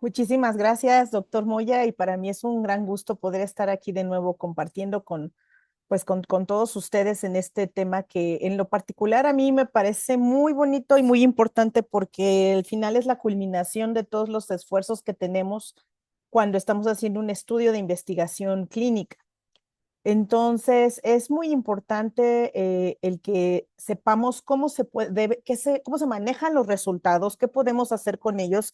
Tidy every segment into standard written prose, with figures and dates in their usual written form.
Muchísimas gracias, doctor Moya, y para mí es un gran gusto poder estar aquí de nuevo compartiendo con todos ustedes en este tema que en lo particular a mí me parece muy bonito y muy importante porque al final es la culminación de todos los esfuerzos que tenemos cuando estamos haciendo un estudio de investigación clínica. Entonces, es muy importante el que sepamos cómo se puede, cómo se manejan los resultados, qué podemos hacer con ellos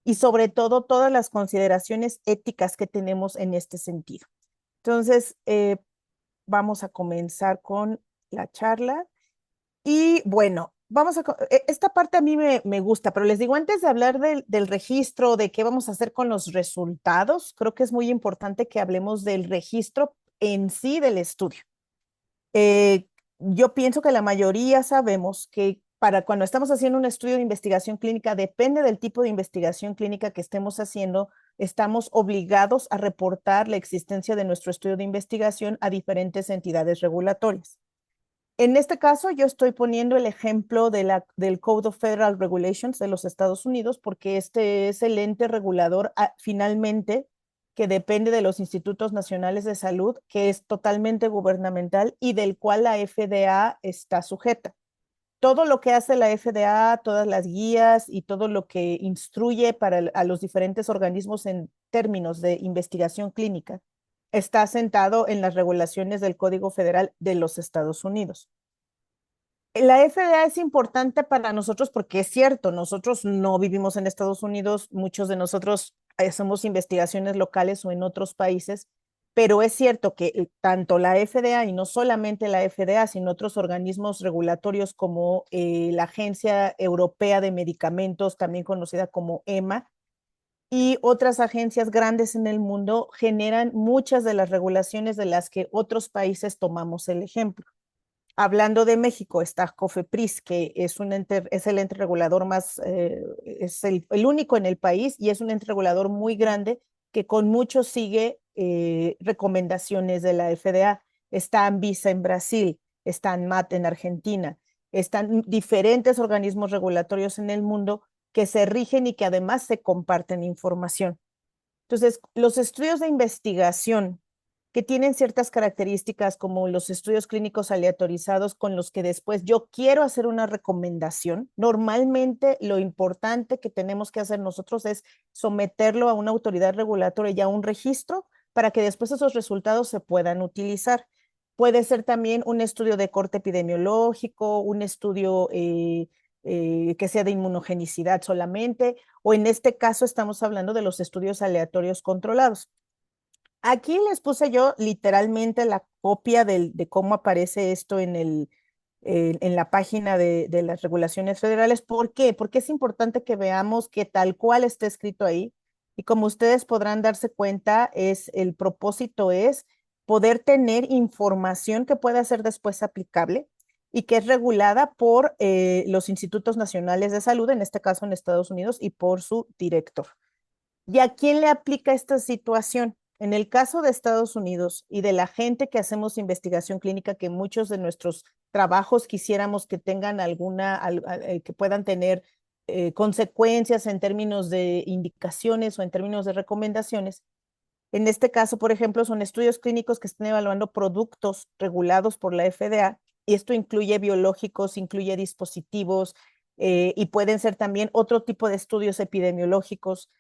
y sobre todo todas las consideraciones éticas que tenemos en este sentido. Entonces, vamos a comenzar con la charla. Y bueno, esta parte a mí me gusta, pero les digo, antes de hablar del registro, de qué vamos a hacer con los resultados, creo que es muy importante que hablemos del registro en sí del estudio. Eh, yo pienso que la mayoría sabemos que para cuando estamos haciendo un estudio de investigación clínica, depende del tipo de investigación clínica que estemos haciendo, estamos obligados a reportar la existencia de nuestro estudio de investigación a diferentes entidades regulatorias. En este caso, yo estoy poniendo el ejemplo del Code of Federal Regulations de los Estados Unidos, porque este es el ente regulador finalmente que depende de los institutos nacionales de salud, que es totalmente gubernamental y del cual la FDA está sujeta. Todo lo que hace la FDA, todas las guías y todo lo que instruye a los diferentes organismos en términos de investigación clínica está sentado en las regulaciones del Código Federal de los Estados Unidos. La FDA es importante para nosotros porque es cierto, nosotros no vivimos en Estados Unidos, muchos de nosotros hacemos investigaciones locales o en otros países, pero es cierto que tanto la FDA y no solamente la FDA, sino otros organismos regulatorios como la Agencia Europea de Medicamentos, también conocida como EMA, y otras agencias grandes en el mundo generan muchas de las regulaciones de las que otros países tomamos el ejemplo. Hablando de México, está COFEPRIS, que es el ente regulador más, es el único en el país y es un ente regulador muy grande que con mucho sigue recomendaciones de la FDA. Está ANVISA en Brasil, está ANMAT en Argentina, están diferentes organismos regulatorios en el mundo que se rigen y que además se comparten información. Entonces, los estudios de investigación que tienen ciertas características como los estudios clínicos aleatorizados con los que después yo quiero hacer una recomendación, normalmente lo importante que tenemos que hacer nosotros es someterlo a una autoridad regulatoria y a un registro para que después esos resultados se puedan utilizar. Puede ser también un estudio de corte epidemiológico, un estudio que sea de inmunogenicidad solamente, o en este caso estamos hablando de los estudios aleatorios controlados. Aquí les puse yo literalmente la copia de cómo aparece esto en la página de las regulaciones federales. ¿Por qué? Porque es importante que veamos que tal cual está escrito ahí. Y como ustedes podrán darse cuenta, el propósito es poder tener información que pueda ser después aplicable y que es regulada por los institutos nacionales de salud, en este caso en Estados Unidos, y por su director. ¿Y a quién le aplica esta situación? En el caso de Estados Unidos y de la gente que hacemos investigación clínica, que muchos de nuestros trabajos quisiéramos que tengan que puedan tener consecuencias en términos de indicaciones o en términos de recomendaciones. En este caso, por ejemplo, son estudios clínicos que están evaluando productos regulados por la FDA y esto incluye biológicos, incluye dispositivos y pueden ser también otro tipo de estudios epidemiológicos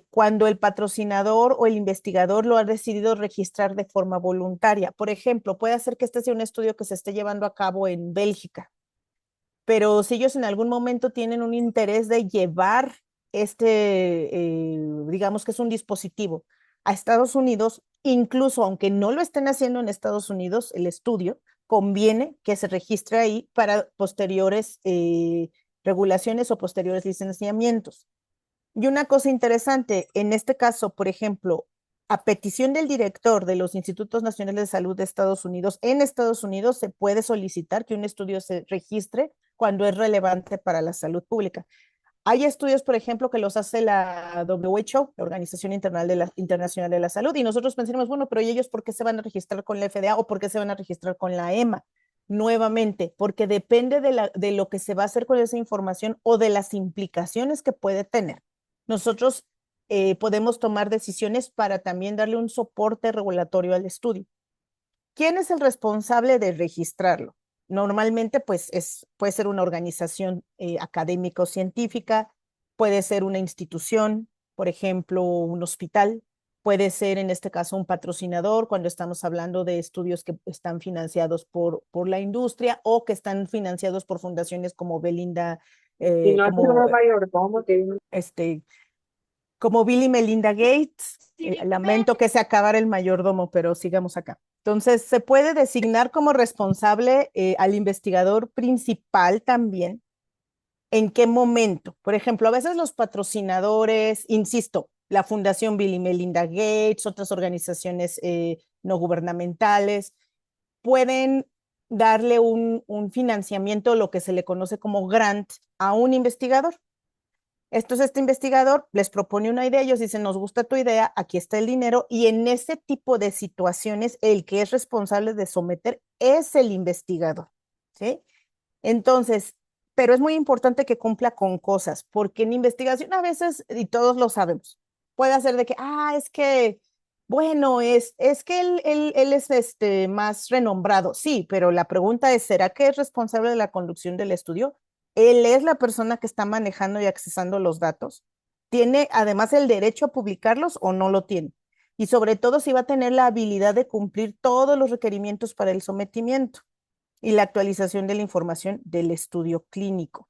cuando el patrocinador o el investigador lo ha decidido registrar de forma voluntaria. Por ejemplo, puede ser que este sea un estudio que se esté llevando a cabo en Bélgica, pero si ellos en algún momento tienen un interés de llevar digamos que es un dispositivo, a Estados Unidos, incluso aunque no lo estén haciendo en Estados Unidos, el estudio, conviene que se registre ahí para posteriores regulaciones o posteriores licenciamientos. Y una cosa interesante, en este caso, por ejemplo, a petición del director de los Institutos Nacionales de Salud de Estados Unidos, en Estados Unidos se puede solicitar que un estudio se registre cuando es relevante para la salud pública. Hay estudios, por ejemplo, que los hace la WHO, la Organización Internacional de la Salud, y nosotros pensamos, bueno, pero ¿y ellos por qué se van a registrar con la FDA o por qué se van a registrar con la EMA? Nuevamente, porque depende de lo que se va a hacer con esa información o de las implicaciones que puede tener. Nosotros podemos tomar decisiones para también darle un soporte regulatorio al estudio. ¿Quién es el responsable de registrarlo? Normalmente, pues, puede ser una organización académica o científica, puede ser una institución, por ejemplo, un hospital, puede ser en este caso un patrocinador cuando estamos hablando de estudios que están financiados por la industria o que están financiados por fundaciones como Belinda, Y no es un como mayordomo que uno este, como Bill y Melinda Gates. Lamento que se acabara el mayordomo, pero sigamos acá. Entonces, se puede designar como responsable al investigador principal también. ¿En qué momento? Por ejemplo, a veces los patrocinadores, insisto, la Fundación Bill y Melinda Gates, otras organizaciones no gubernamentales, pueden darle un financiamiento, lo que se le conoce como grant, a un investigador. Entonces, este investigador les propone una idea, ellos dicen, nos gusta tu idea, aquí está el dinero, y en ese tipo de situaciones, el que es responsable de someter es el investigador, ¿sí? Entonces, pero es muy importante que cumpla con cosas, porque en investigación a veces, y todos lo sabemos, puede hacer de que, es que, bueno, es que él es más renombrado, sí, pero la pregunta es, ¿será que es responsable de la conducción del estudio? Él es la persona que está manejando y accesando los datos. ¿Tiene además el derecho a publicarlos o no lo tiene? Y sobre todo si va a tener la habilidad de cumplir todos los requerimientos para el sometimiento y la actualización de la información del estudio clínico.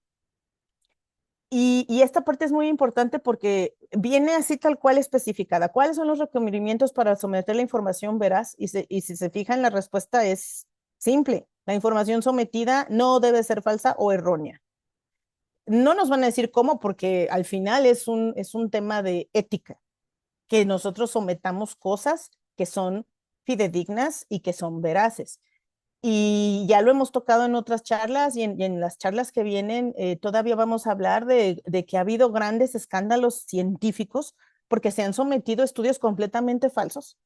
Y esta parte es muy importante porque viene así tal cual especificada. ¿Cuáles son los requerimientos para someter la información veraz? Y si se fijan, la respuesta es simple. La información sometida no debe ser falsa o errónea. No nos van a decir cómo, porque al final es un tema de ética, que nosotros sometamos cosas que son fidedignas y que son veraces. Y ya lo hemos tocado en otras charlas y en las charlas que vienen todavía vamos a hablar de que ha habido grandes escándalos científicos porque se han sometido a estudios completamente falsos.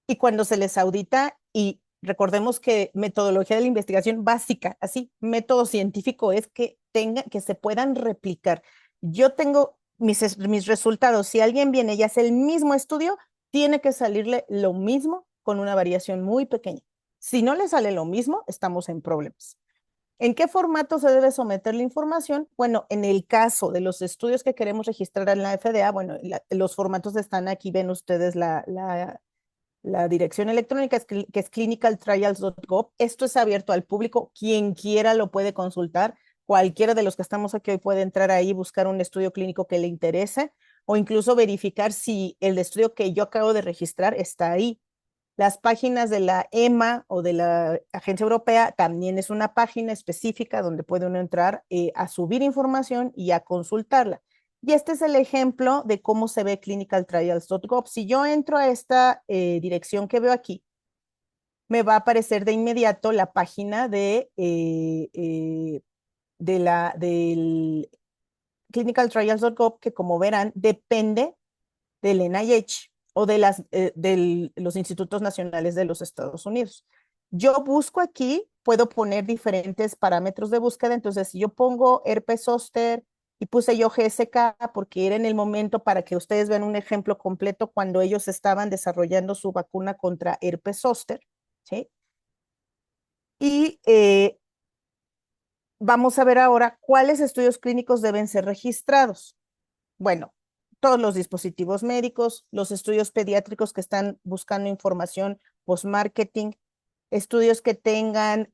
Y cuando se les audita, y recordemos que metodología de la investigación básica, así, método científico es que se puedan replicar. Yo tengo mis resultados, si alguien viene y hace el mismo estudio, tiene que salirle lo mismo con una variación muy pequeña. Si no le sale lo mismo, estamos en problemas. ¿En qué formato se debe someter la información? Bueno, en el caso de los estudios que queremos registrar en la FDA, bueno, los formatos están aquí, ven ustedes la dirección electrónica, que es clinicaltrials.gov. Esto es abierto al público, quien quiera lo puede consultar. Cualquiera de los que estamos aquí hoy puede entrar ahí, buscar un estudio clínico que le interese o incluso verificar si el estudio que yo acabo de registrar está ahí. Las páginas de la EMA o de la Agencia Europea también es una página específica donde puede uno entrar a subir información y a consultarla. Y este es el ejemplo de cómo se ve clinicaltrials.gov. Si yo entro a esta dirección que veo aquí, me va a aparecer de inmediato la página del clinicaltrials.gov, que como verán depende del NIH o de los institutos nacionales de los Estados Unidos. Yo busco aquí, puedo poner diferentes parámetros de búsqueda, entonces si yo pongo herpes zóster y puse yo GSK porque era en el momento para que ustedes vean un ejemplo completo cuando ellos estaban desarrollando su vacuna contra herpes zóster, ¿sí? Y vamos a ver ahora cuáles estudios clínicos deben ser registrados. Bueno, todos los dispositivos médicos, los estudios pediátricos que están buscando información post-marketing, estudios que tengan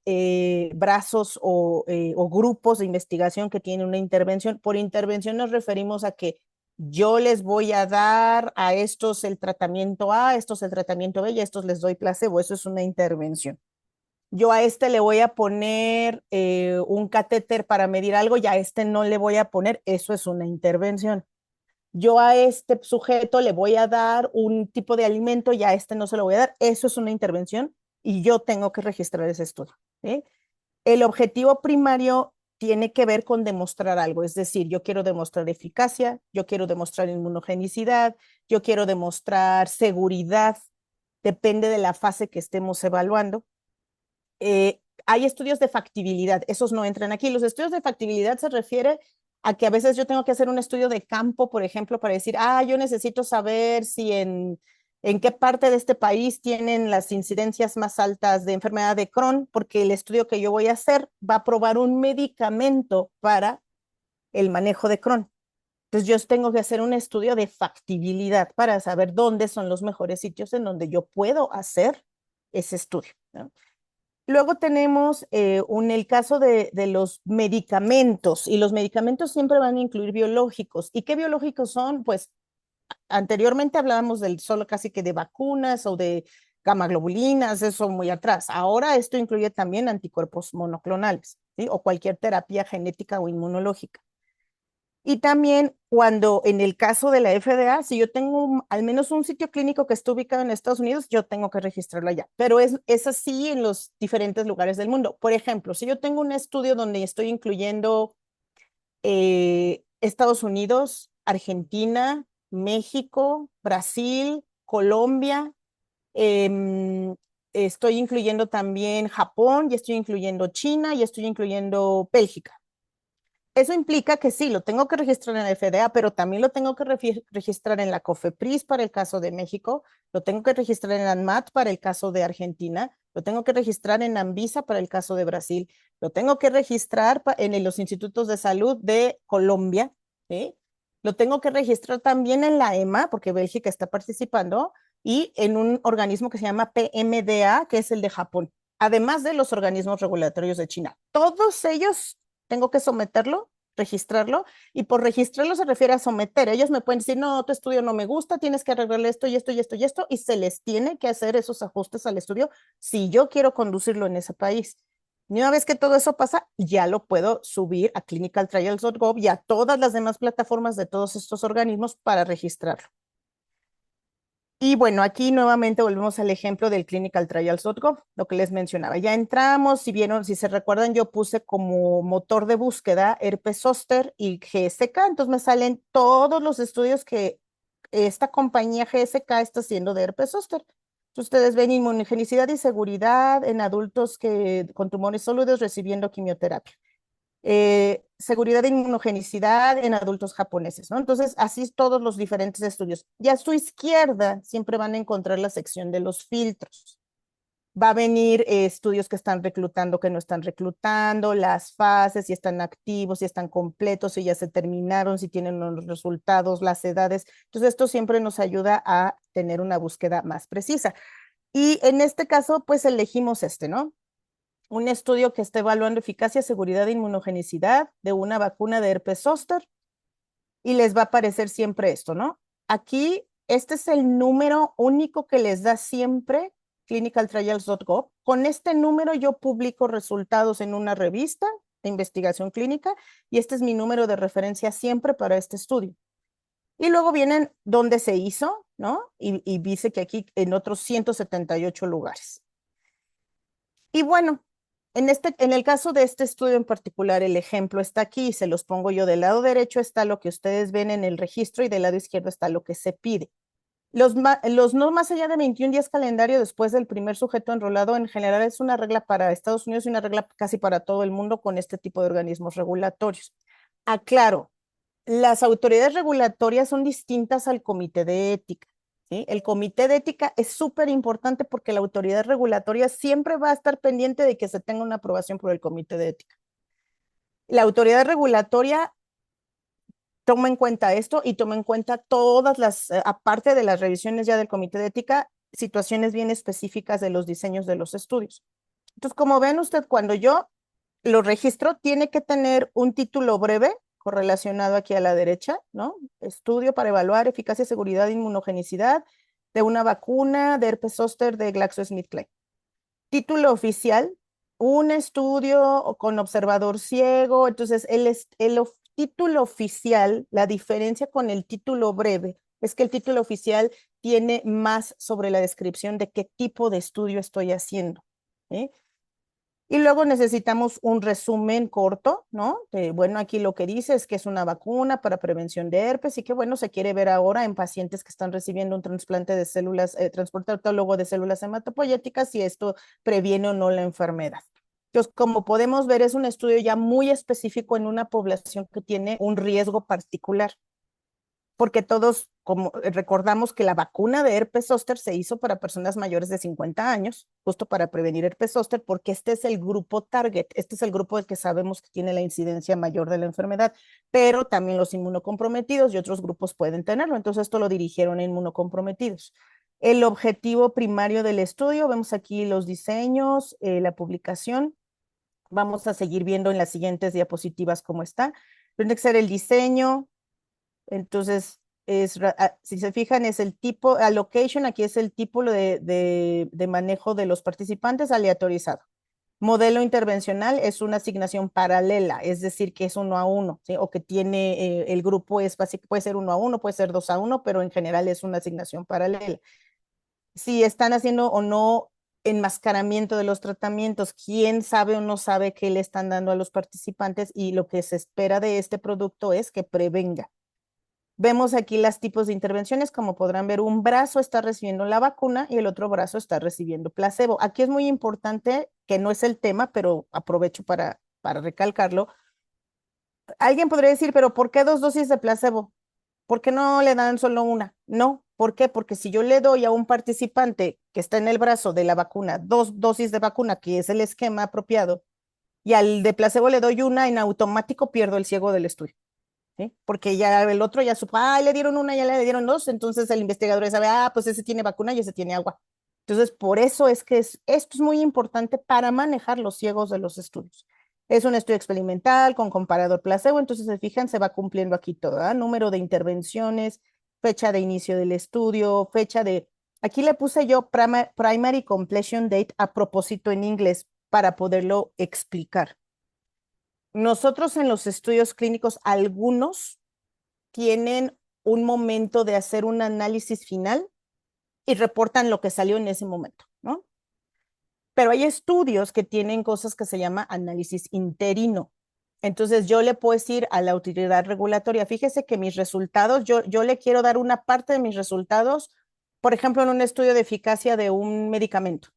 brazos o grupos de investigación que tienen una intervención. Por intervención nos referimos a que yo les voy a dar a estos el tratamiento A, a estos el tratamiento B y a estos les doy placebo. Eso es una intervención. Yo a este le voy a poner un catéter para medir algo y a este no le voy a poner. Eso es una intervención. Yo a este sujeto le voy a dar un tipo de alimento y a este no se lo voy a dar. Eso es una intervención y yo tengo que registrar ese estudio, ¿sí? El objetivo primario tiene que ver con demostrar algo, es decir, yo quiero demostrar eficacia, yo quiero demostrar inmunogenicidad, yo quiero demostrar seguridad, depende de la fase que estemos evaluando. Hay estudios de factibilidad, esos no entran aquí. Los estudios de factibilidad se refiere a que a veces yo tengo que hacer un estudio de campo, por ejemplo, para decir, yo necesito saber si en qué parte de este país tienen las incidencias más altas de enfermedad de Crohn, porque el estudio que yo voy a hacer va a probar un medicamento para el manejo de Crohn. Entonces yo tengo que hacer un estudio de factibilidad para saber dónde son los mejores sitios en donde yo puedo hacer ese estudio, ¿no? Luego tenemos el caso de los medicamentos, y los medicamentos siempre van a incluir biológicos. ¿Y qué biológicos son? Pues anteriormente hablábamos del solo casi que de vacunas o de gamaglobulinas, eso muy atrás. Ahora esto incluye también anticuerpos monoclonales, ¿sí? O cualquier terapia genética o inmunológica. Y también cuando en el caso de la FDA, si yo tengo al menos un sitio clínico que está ubicado en Estados Unidos, yo tengo que registrarlo allá. Pero es así en los diferentes lugares del mundo. Por ejemplo, si yo tengo un estudio donde estoy incluyendo Estados Unidos, Argentina, México, Brasil, Colombia, estoy incluyendo también Japón, y estoy incluyendo China, y estoy incluyendo Bélgica. Eso implica que sí, lo tengo que registrar en la FDA, pero también lo tengo que registrar en la COFEPRIS para el caso de México, lo tengo que registrar en ANMAT para el caso de Argentina, lo tengo que registrar en ANVISA para el caso de Brasil, lo tengo que registrar en los institutos de salud de Colombia, ¿sí? Lo tengo que registrar también en la EMA, porque Bélgica está participando, y en un organismo que se llama PMDA, que es el de Japón, además de los organismos regulatorios de China. Todos ellos tengo que someterlo, registrarlo, y por registrarlo se refiere a someter. Ellos me pueden decir, no, tu estudio no me gusta, tienes que arreglarle esto y esto y esto y esto, y se les tiene que hacer esos ajustes al estudio si yo quiero conducirlo en ese país. Y una vez que todo eso pasa, ya lo puedo subir a clinicaltrials.gov y a todas las demás plataformas de todos estos organismos para registrarlo. Y bueno, aquí nuevamente volvemos al ejemplo del clinicaltrials.gov, lo que les mencionaba. Ya entramos, si vieron, si se recuerdan, yo puse como motor de búsqueda herpes zóster y GSK, entonces me salen todos los estudios que esta compañía GSK está haciendo de herpes zóster. Ustedes ven inmunogenicidad y seguridad en adultos con tumores sólidos recibiendo quimioterapia. Seguridad de inmunogenicidad en adultos japoneses, ¿no? Entonces, así todos los diferentes estudios. Y a su izquierda siempre van a encontrar la sección de los filtros. Va a venir estudios que están reclutando, que no están reclutando, las fases, si están activos, si están completos, si ya se terminaron, si tienen los resultados, las edades. Entonces, esto siempre nos ayuda a tener una búsqueda más precisa. Y en este caso, pues elegimos ¿no? Un estudio que está evaluando eficacia, seguridad e inmunogenicidad de una vacuna de herpes zóster, y les va a aparecer siempre esto, ¿no? Aquí, este es el número único que les da siempre clinicaltrials.gov. Con este número yo publico resultados en una revista de investigación clínica, y este es mi número de referencia siempre para este estudio. Y luego vienen dónde se hizo, ¿no? Y dice que aquí en otros 178 lugares. Y bueno, en el caso de este estudio en particular, el ejemplo está aquí, se los pongo yo. Del lado derecho está lo que ustedes ven en el registro y del lado izquierdo está lo que se pide. Los no más allá de 21 días calendario después del primer sujeto enrolado, en general es una regla para Estados Unidos y una regla casi para todo el mundo con este tipo de organismos regulatorios. Aclaro, las autoridades regulatorias son distintas al comité de ética. ¿Sí? El comité de ética es súper importante porque la autoridad regulatoria siempre va a estar pendiente de que se tenga una aprobación por el comité de ética. La autoridad regulatoria toma en cuenta esto y toma en cuenta todas las, aparte de las revisiones ya del comité de ética, situaciones bien específicas de los diseños de los estudios. Entonces, como ven usted, cuando yo lo registro, tiene que tener un título breve correlacionado aquí a la derecha, ¿no? Estudio para evaluar eficacia, seguridad e inmunogenicidad de una vacuna de herpes zóster de GlaxoSmithKline. Título oficial, un estudio con observador ciego. Entonces, el título oficial, la diferencia con el título breve es que el título oficial tiene más sobre la descripción de qué tipo de estudio estoy haciendo. ¿Sí? Y luego necesitamos un resumen corto, ¿no? Bueno, aquí lo que dice es que es una vacuna para prevención de herpes y que, bueno, se quiere ver ahora en pacientes que están recibiendo un trasplante de células, transporte autólogo de células hematopoyéticas, si esto previene o no la enfermedad. Entonces, como podemos ver, es un estudio ya muy específico en una población que tiene un riesgo particular, porque todos, como recordamos que la vacuna de herpes zóster se hizo para personas mayores de 50 años, justo para prevenir herpes zóster, porque este es el grupo target, este es el grupo del que sabemos que tiene la incidencia mayor de la enfermedad, pero también los inmunocomprometidos y otros grupos pueden tenerlo, entonces esto lo dirigieron a inmunocomprometidos. El objetivo primario del estudio, vemos aquí los diseños, la publicación, vamos a seguir viendo en las siguientes diapositivas cómo está. Tiene que ser el diseño, entonces, si se fijan, es el tipo, allocation, aquí es el tipo de manejo de los participantes aleatorizado. Modelo intervencional es una asignación paralela, es decir, que es 1 a 1, ¿sí? O que tiene, el grupo es básico, puede ser 1 a 1, puede ser 2 a 1, pero en general es una asignación paralela. Si están haciendo o no enmascaramiento de los tratamientos, quién sabe o no sabe qué le están dando a los participantes, y lo que se espera de este producto es que prevenga. Vemos aquí los tipos de intervenciones, como podrán ver, un brazo está recibiendo la vacuna y el otro brazo está recibiendo placebo. Aquí es muy importante, que no es el tema, pero aprovecho para recalcarlo. Alguien podría decir, pero ¿por qué 2 dosis de placebo? ¿Por qué no le dan solo una? No, ¿por qué? Porque si yo le doy a un participante que está en el brazo de la vacuna 2 dosis de vacuna, que es el esquema apropiado, y al de placebo le doy una, en automático pierdo el ciego del estudio. ¿Sí? Porque ya el otro ya supo, le dieron una, ya le dieron dos, entonces el investigador ya sabe, pues ese tiene vacuna y ese tiene agua. Entonces, por eso es que esto es muy importante para manejar los ciegos de los estudios. Es un estudio experimental con comparador placebo, entonces se fijan, se va cumpliendo aquí todo, ¿eh? Número de intervenciones, fecha de inicio del estudio, aquí le puse yo primary completion date a propósito en inglés para poderlo explicar. Nosotros en los estudios clínicos, algunos tienen un momento de hacer un análisis final y reportan lo que salió en ese momento, ¿no? Pero hay estudios que tienen cosas que se llama análisis interino. Entonces yo le puedo decir a la autoridad regulatoria, fíjese que mis resultados, yo le quiero dar una parte de mis resultados, por ejemplo, en un estudio de eficacia de un medicamento.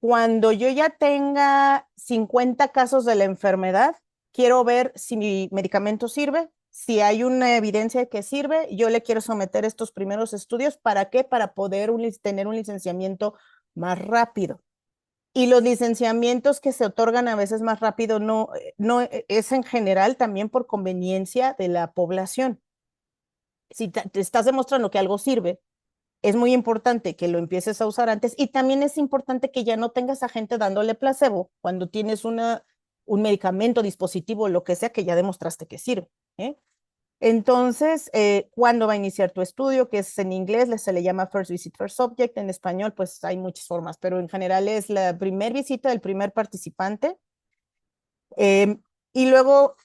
Cuando yo ya tenga 50 casos de la enfermedad, quiero ver si mi medicamento sirve, si hay una evidencia de que sirve, yo le quiero someter estos primeros estudios. ¿Para qué? Para poder tener un licenciamiento más rápido. Y los licenciamientos que se otorgan a veces más rápido no es en general también por conveniencia de la población. Si te estás demostrando que algo sirve, es muy importante que lo empieces a usar antes, y también es importante que ya no tengas a gente dándole placebo cuando tienes un medicamento, dispositivo, lo que sea, que ya demostraste que sirve, ¿eh? Entonces, ¿cuándo va a iniciar tu estudio? Que es en inglés, se le llama First Visit, First Subject. En español, pues hay muchas formas, pero en general es la primera visita del primer participante. Eh, y luego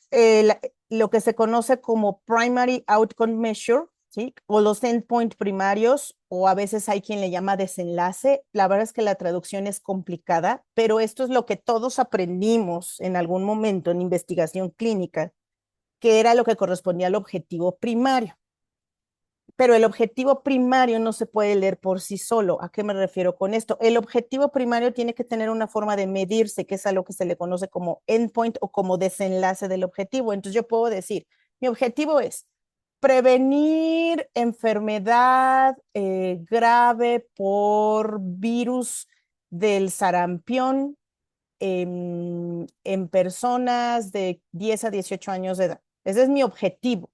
lo que se conoce como Primary Outcome Measure, ¿sí? O los endpoint primarios, o a veces hay quien le llama desenlace. La verdad es que la traducción es complicada, pero esto es lo que todos aprendimos en algún momento en investigación clínica, que era lo que correspondía al objetivo primario. Pero el objetivo primario no se puede leer por sí solo. ¿A qué me refiero con esto? El objetivo primario tiene que tener una forma de medirse, que es a lo que se le conoce como endpoint o como desenlace del objetivo. Entonces yo puedo decir, mi objetivo es prevenir enfermedad grave por virus del sarampión en personas de 10 a 18 años de edad. Ese es mi objetivo.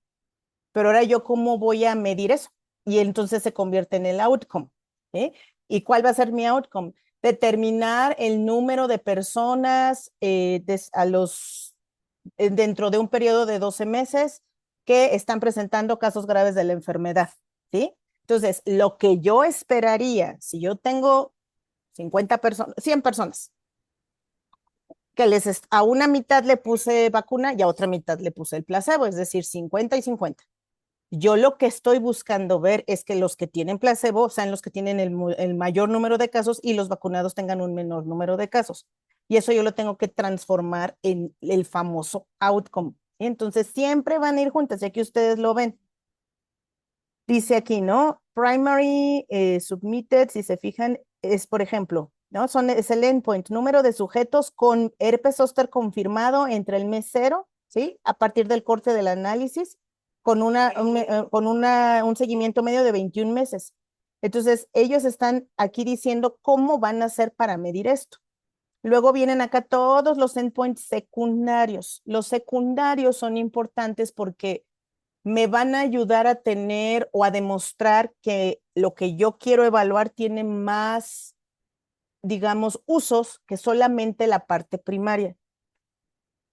Pero ahora yo, ¿cómo voy a medir eso? Y entonces se convierte en el outcome. ¿Eh? ¿Y cuál va a ser mi outcome? Determinar el número de personas dentro de un periodo de 12 meses que están presentando casos graves de la enfermedad. ¿Sí? Entonces, lo que yo esperaría, si yo tengo 50 personas, 100 personas, que a una mitad le puse vacuna y a otra mitad le puse el placebo, es decir, 50 y 50. Yo lo que estoy buscando ver es que los que tienen placebo sean los que tienen el mayor número de casos y los vacunados tengan un menor número de casos. Y eso yo lo tengo que transformar en el famoso outcome. Y entonces siempre van a ir juntas, ya que ustedes lo ven. Dice aquí, ¿no? Primary submitted, si se fijan, es, por ejemplo, ¿no? Es el endpoint, número de sujetos con herpes zóster confirmado entre el mes cero, ¿sí? A partir del corte del análisis, con un seguimiento medio de 21 meses. Entonces, ellos están aquí diciendo cómo van a hacer para medir esto. Luego vienen acá todos los endpoints secundarios. Los secundarios son importantes porque me van a ayudar a tener o a demostrar que lo que yo quiero evaluar tiene más, digamos, usos que solamente la parte primaria.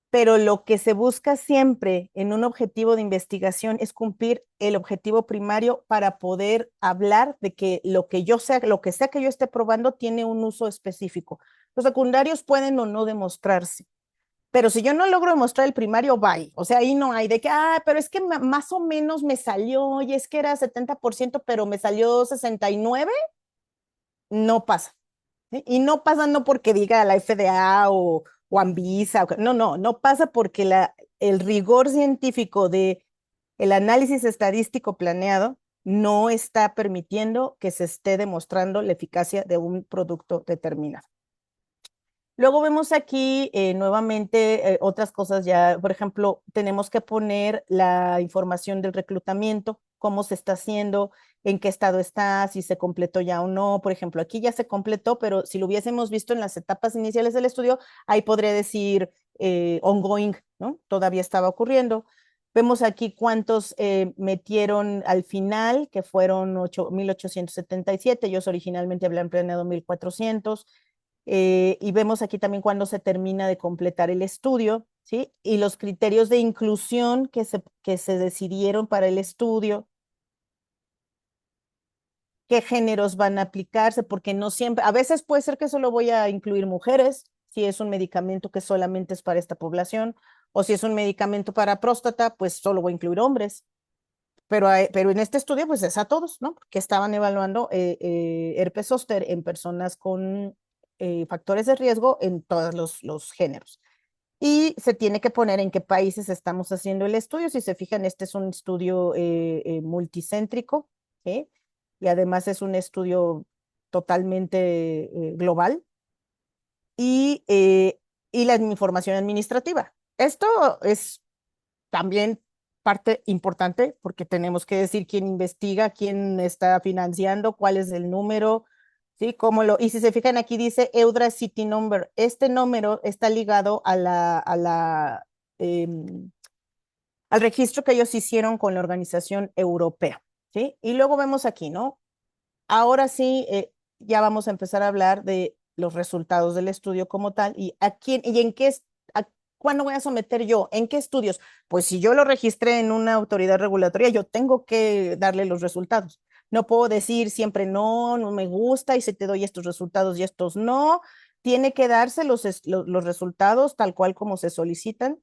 Pero lo que se busca siempre en un objetivo de investigación es cumplir el objetivo primario para poder hablar de que lo que yo sea, lo que sea que yo esté probando tiene un uso específico. Los secundarios pueden o no demostrarse. Pero si yo no logro demostrar el primario, bye. O sea, ahí no hay de que, pero es que más o menos me salió, y es que era 70%, pero me salió 69%, no pasa. ¿Sí? Y no pasa no porque diga la FDA o Anvisa, no, no, no pasa porque el rigor científico de el análisis estadístico planeado no está permitiendo que se esté demostrando la eficacia de un producto determinado. Luego vemos aquí nuevamente otras cosas ya, por ejemplo, tenemos que poner la información del reclutamiento, cómo se está haciendo, en qué estado está, si se completó ya o no. Por ejemplo, aquí ya se completó, pero si lo hubiésemos visto en las etapas iniciales del estudio, ahí podría decir ongoing, ¿no? Todavía estaba ocurriendo. Vemos aquí cuántos metieron al final, que fueron 1877. Ellos originalmente habían planeado 1400. Y vemos aquí también cuándo se termina de completar el estudio, ¿sí? Y los criterios de inclusión que se decidieron para el estudio, qué géneros van a aplicarse, porque no siempre, a veces puede ser que solo voy a incluir mujeres, si es un medicamento que solamente es para esta población, o si es un medicamento para próstata, pues solo voy a incluir hombres. Pero en este estudio, pues es a todos, ¿no? Que estaban evaluando herpes zóster en personas con factores de riesgo en todos los géneros. Y se tiene que poner en qué países estamos haciendo el estudio. Si se fijan, este es un estudio multicéntrico, ¿sí? Y además es un estudio totalmente global. Y la información administrativa. Esto es también parte importante porque tenemos que decir quién investiga, quién está financiando, cuál es el número, ¿sí? Y si se fijan aquí dice EUDRA City Number. Este número está ligado al registro que ellos hicieron con la organización europea, ¿sí? Y luego vemos aquí, ¿no? Ahora sí, ya vamos a empezar a hablar de los resultados del estudio como tal y a quién y en qué ¿cuándo voy a someter yo? ¿En qué estudios? Pues si yo lo registré en una autoridad regulatoria, yo tengo que darle los resultados. No puedo decir siempre no, no me gusta y se te doy estos resultados y estos no. Tiene que darse los resultados tal cual como se solicitan.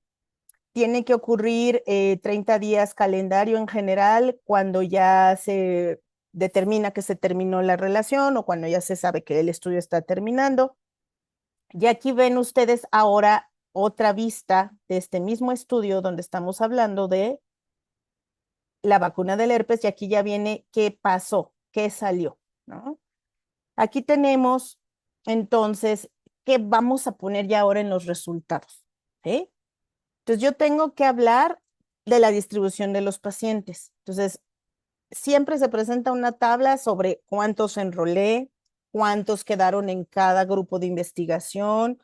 Tiene que ocurrir 30 días calendario en general cuando ya se determina que se terminó la relación o cuando ya se sabe que el estudio está terminando. Y aquí ven ustedes ahora otra vista de este mismo estudio donde estamos hablando de la vacuna del herpes y aquí ya viene qué pasó, qué salió, ¿no? Aquí tenemos entonces qué vamos a poner ya ahora en los resultados, ¿sí? Entonces yo tengo que hablar de la distribución de los pacientes. Entonces, siempre se presenta una tabla sobre cuántos enrolé, cuántos quedaron en cada grupo de investigación,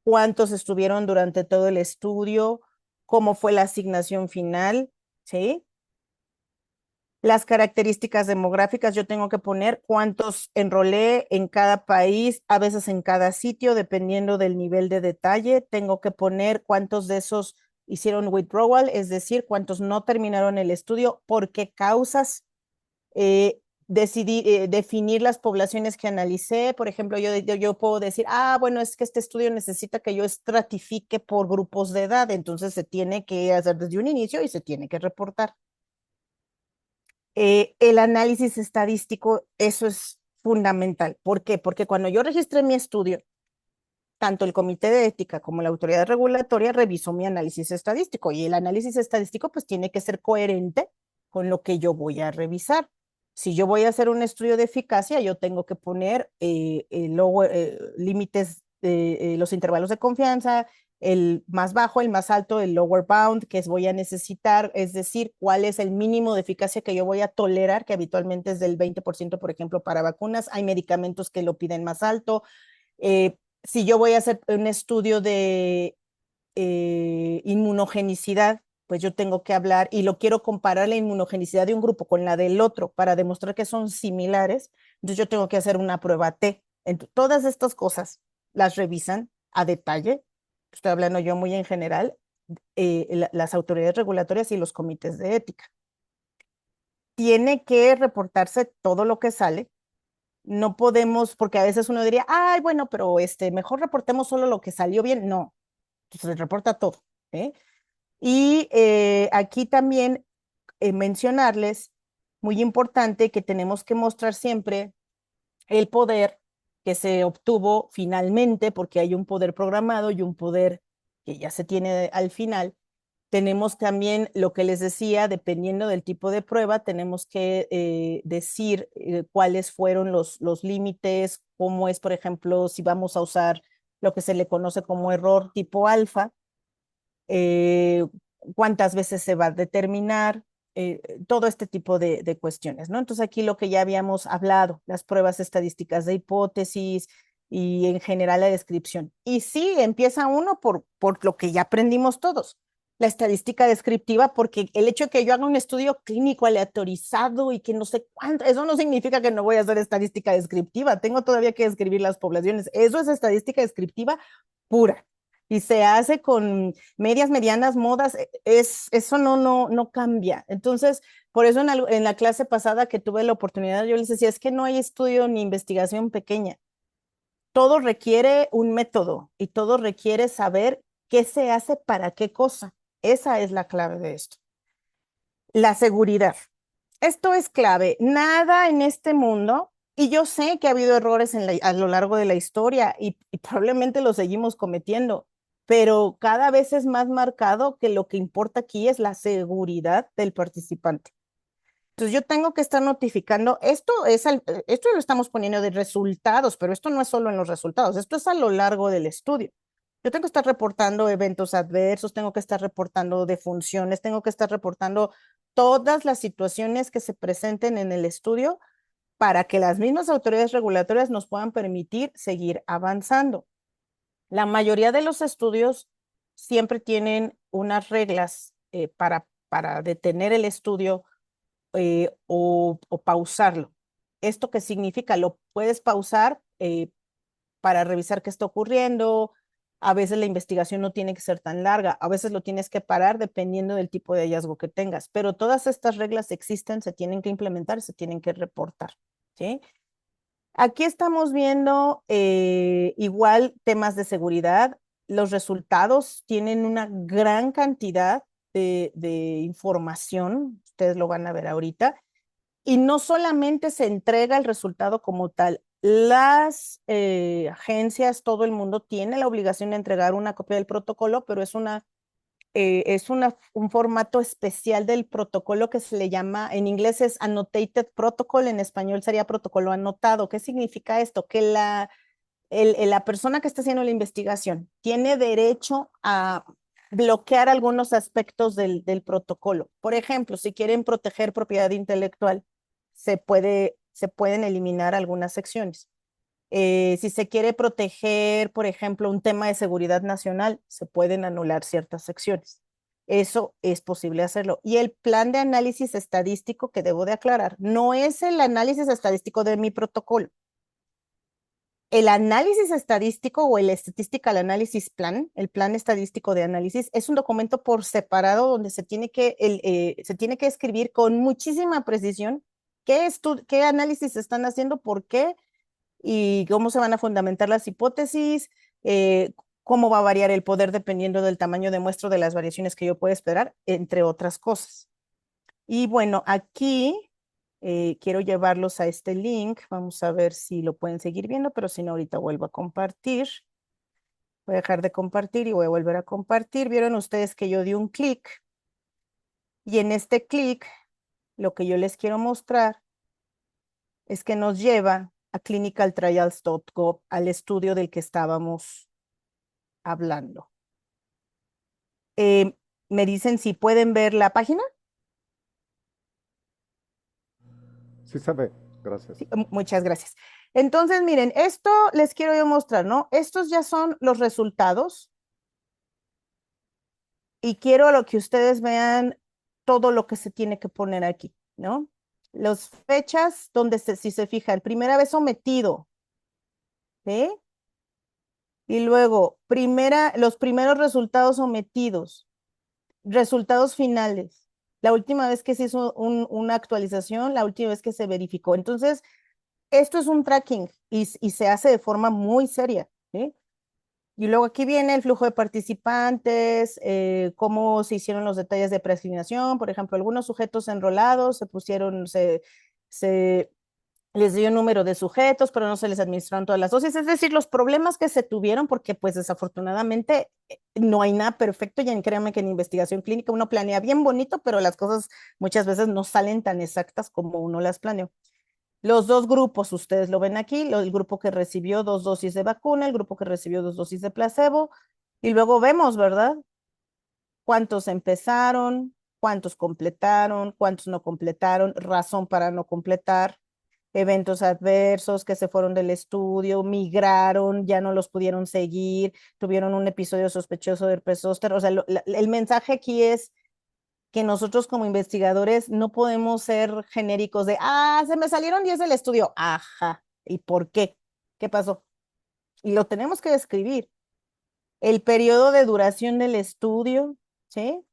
cuántos estuvieron durante todo el estudio, cómo fue la asignación final, ¿sí? Las características demográficas, yo tengo que poner cuántos enrolé en cada país, a veces en cada sitio, dependiendo del nivel de detalle. Tengo que poner cuántos de esos hicieron withdrawal, es decir, cuántos no terminaron el estudio, por qué causas. Definir las poblaciones que analicé. Por ejemplo, yo puedo decir, bueno, es que este estudio necesita que yo estratifique por grupos de edad, entonces se tiene que hacer desde un inicio y se tiene que reportar. El análisis estadístico, eso es fundamental. ¿Por qué? Porque cuando yo registré mi estudio, tanto el comité de ética como la autoridad regulatoria revisó mi análisis estadístico y el análisis estadístico pues tiene que ser coherente con lo que yo voy a revisar. Si yo voy a hacer un estudio de eficacia, yo tengo que poner límites de los intervalos de confianza, el más bajo, el más alto, el lower bound que voy a necesitar, es decir, cuál es el mínimo de eficacia que yo voy a tolerar, que habitualmente es del 20%, por ejemplo, para vacunas. Hay medicamentos que lo piden más alto. Si yo voy a hacer un estudio de inmunogenicidad, pues yo tengo que hablar y lo quiero comparar la inmunogenicidad de un grupo con la del otro para demostrar que son similares. Entonces yo tengo que hacer una prueba T. Entonces, todas estas cosas las revisan a detalle. Estoy hablando yo muy en general, las autoridades regulatorias y los comités de ética. Tiene que reportarse todo lo que sale. No podemos, porque a veces uno diría, ay, bueno, pero mejor reportemos solo lo que salió bien. No, se reporta todo. ¿Eh? Y aquí también mencionarles, muy importante, que tenemos que mostrar siempre el poder que se obtuvo finalmente, porque hay un poder programado y un poder que ya se tiene al final. Tenemos también lo que les decía, dependiendo del tipo de prueba, tenemos que decir cuáles fueron los límites, cómo es, por ejemplo, si vamos a usar lo que se le conoce como error tipo alfa, eh, cuántas veces se va a determinar, todo este tipo de cuestiones, ¿no? Entonces aquí lo que ya habíamos hablado, las pruebas estadísticas de hipótesis y en general la descripción. Y sí, empieza uno por lo que ya aprendimos todos, la estadística descriptiva, porque el hecho de que yo haga un estudio clínico aleatorizado y que no sé cuánto, eso no significa que no voy a hacer estadística descriptiva, tengo todavía que describir las poblaciones, eso es estadística descriptiva pura. Y se hace con medias, medianas, modas, eso no cambia. Entonces, por eso en la clase pasada que tuve la oportunidad, yo les decía, es que no hay estudio ni investigación pequeña. Todo requiere un método y todo requiere saber qué se hace para qué cosa. Esa es la clave de esto. La seguridad. Esto es clave. Nada en este mundo, y yo sé que ha habido errores a lo largo de la historia y probablemente lo seguimos cometiendo, pero cada vez es más marcado que lo que importa aquí es la seguridad del participante. Entonces yo tengo que estar notificando, esto lo estamos poniendo de resultados, pero esto no es solo en los resultados, esto es a lo largo del estudio. Yo tengo que estar reportando eventos adversos, tengo que estar reportando defunciones, tengo que estar reportando todas las situaciones que se presenten en el estudio para que las mismas autoridades regulatorias nos puedan permitir seguir avanzando. La mayoría de los estudios siempre tienen unas reglas para detener el estudio o pausarlo. ¿Esto qué significa? Lo puedes pausar para revisar qué está ocurriendo. A veces la investigación no tiene que ser tan larga, a veces lo tienes que parar dependiendo del tipo de hallazgo que tengas, pero todas estas reglas existen, se tienen que implementar, se tienen que reportar, ¿sí? Aquí estamos viendo igual temas de seguridad. Los resultados tienen una gran cantidad de información, ustedes lo van a ver ahorita, y no solamente se entrega el resultado como tal, las agencias, todo el mundo tiene la obligación de entregar una copia del protocolo, pero un formato especial del protocolo que se le llama, en inglés es Annotated Protocol, en español sería protocolo anotado. ¿Qué significa esto? Que la persona que está haciendo la investigación tiene derecho a bloquear algunos aspectos del protocolo. Por ejemplo, si quieren proteger propiedad intelectual, se pueden eliminar algunas secciones. Si se quiere proteger, por ejemplo, un tema de seguridad nacional, se pueden anular ciertas secciones. Eso es posible hacerlo. Y el plan de análisis estadístico que debo de aclarar, no es el análisis estadístico de mi protocolo. El análisis estadístico o el Statistical Analysis Plan, el plan estadístico de análisis, es un documento por separado donde se tiene que escribir con muchísima precisión qué análisis están haciendo, por qué y cómo se van a fundamentar las hipótesis, cómo va a variar el poder dependiendo del tamaño de muestra de las variaciones que yo pueda esperar, entre otras cosas. Y bueno, aquí quiero llevarlos a este link. Vamos a ver si lo pueden seguir viendo, pero si no, ahorita vuelvo a compartir. Voy a dejar de compartir y voy a volver a compartir. Vieron ustedes que yo di un clic y en este clic lo que yo les quiero mostrar es que nos lleva a clinicaltrials.gov, al estudio del que estábamos hablando. ¿Me dicen si pueden ver la página? Sí se ve, gracias. Sí, muchas gracias. Entonces, miren, esto les quiero yo mostrar, ¿no? Estos ya son los resultados y quiero lo que ustedes vean todo lo que se tiene que poner aquí, ¿no? Las fechas donde si se fijan, primera vez sometido, ¿sí? Y luego, los primeros resultados sometidos, resultados finales. La última vez que se hizo una actualización, la última vez que se verificó. Entonces, esto es un tracking y se hace de forma muy seria, ¿sí? Y luego aquí viene el flujo de participantes, cómo se hicieron los detalles de preasignación. Por ejemplo, algunos sujetos enrolados se les dio un número de sujetos, pero no se les administraron todas las dosis. Es decir, los problemas que se tuvieron, porque pues desafortunadamente no hay nada perfecto, ya créanme que en investigación clínica uno planea bien bonito, pero las cosas muchas veces no salen tan exactas como uno las planeó. Los dos grupos, ustedes lo ven aquí, el grupo que recibió 2 dosis de vacuna, el grupo que recibió 2 dosis de placebo, y luego vemos, ¿verdad? Cuántos empezaron, cuántos completaron, cuántos no completaron, razón para no completar, eventos adversos que se fueron del estudio, migraron, ya no los pudieron seguir, tuvieron un episodio sospechoso de herpes zóster. O sea, el mensaje aquí es que nosotros como investigadores no podemos ser genéricos de, se me salieron 10 del estudio. Ajá, ¿y por qué? ¿Qué pasó? Y lo tenemos que describir. El periodo de duración del estudio, ¿sí?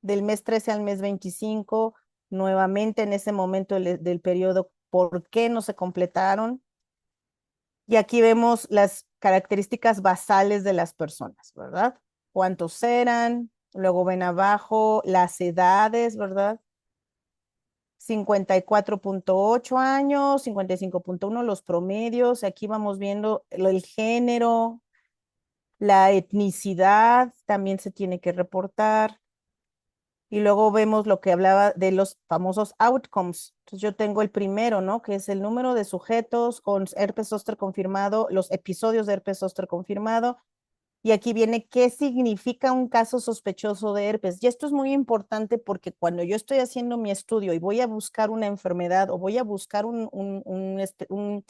Del mes 13 al mes 25, nuevamente en ese momento del periodo, ¿por qué no se completaron? Y aquí vemos las características basales de las personas, ¿verdad? ¿Cuántos eran? Luego ven abajo las edades, ¿verdad? 54.8 años, 55.1 los promedios. Aquí vamos viendo el género, la etnicidad, también se tiene que reportar. Y luego vemos lo que hablaba de los famosos outcomes. Entonces yo tengo el primero, ¿no? Que es el número de sujetos con herpes zóster confirmado, los episodios de herpes zóster confirmado. Y aquí viene qué significa un caso sospechoso de herpes. Y esto es muy importante porque cuando yo estoy haciendo mi estudio y voy a buscar una enfermedad o voy a buscar un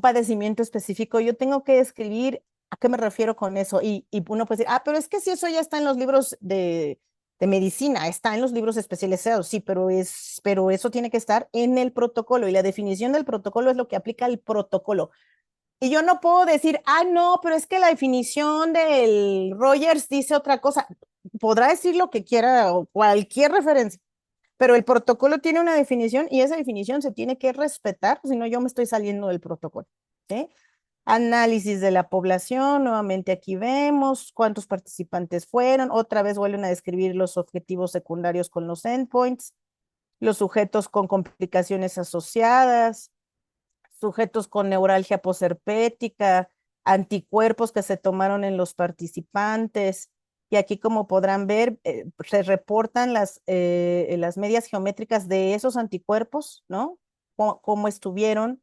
padecimiento específico, yo tengo que describir a qué me refiero con eso. Y uno puede decir, pero es que si eso ya está en los libros de medicina, está en los libros especializados, sí, pero eso tiene que estar en el protocolo y la definición del protocolo es lo que aplica el protocolo. Y yo no puedo decir, no, pero es que la definición del Rogers dice otra cosa. Podrá decir lo que quiera o cualquier referencia, pero el protocolo tiene una definición y esa definición se tiene que respetar, si no yo me estoy saliendo del protocolo, ¿sí? Análisis de la población, nuevamente aquí vemos cuántos participantes fueron, otra vez vuelven a describir los objetivos secundarios con los endpoints, los sujetos con complicaciones asociadas, sujetos con neuralgia posherpética, anticuerpos que se tomaron en los participantes. Y aquí, como podrán ver, se reportan las medias geométricas de esos anticuerpos, ¿no? Cómo estuvieron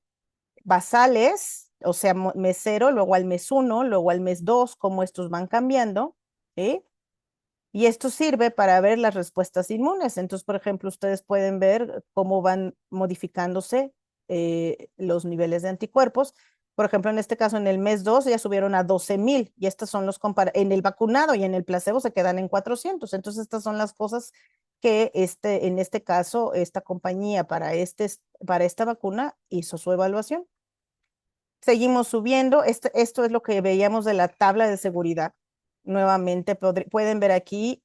basales, o sea, mes 0, luego al mes 1, luego al mes 2, cómo estos van cambiando, ¿sí? Y esto sirve para ver las respuestas inmunes. Entonces, por ejemplo, ustedes pueden ver cómo van modificándose los niveles de anticuerpos. Por ejemplo, en este caso, en el mes 2 ya subieron a 12,000 y estos son los en el vacunado y en el placebo se quedan en 400. Entonces, estas son las cosas que en este caso, esta compañía para esta vacuna hizo su evaluación. Seguimos subiendo. Esto es lo que veíamos de la tabla de seguridad. Nuevamente pueden ver aquí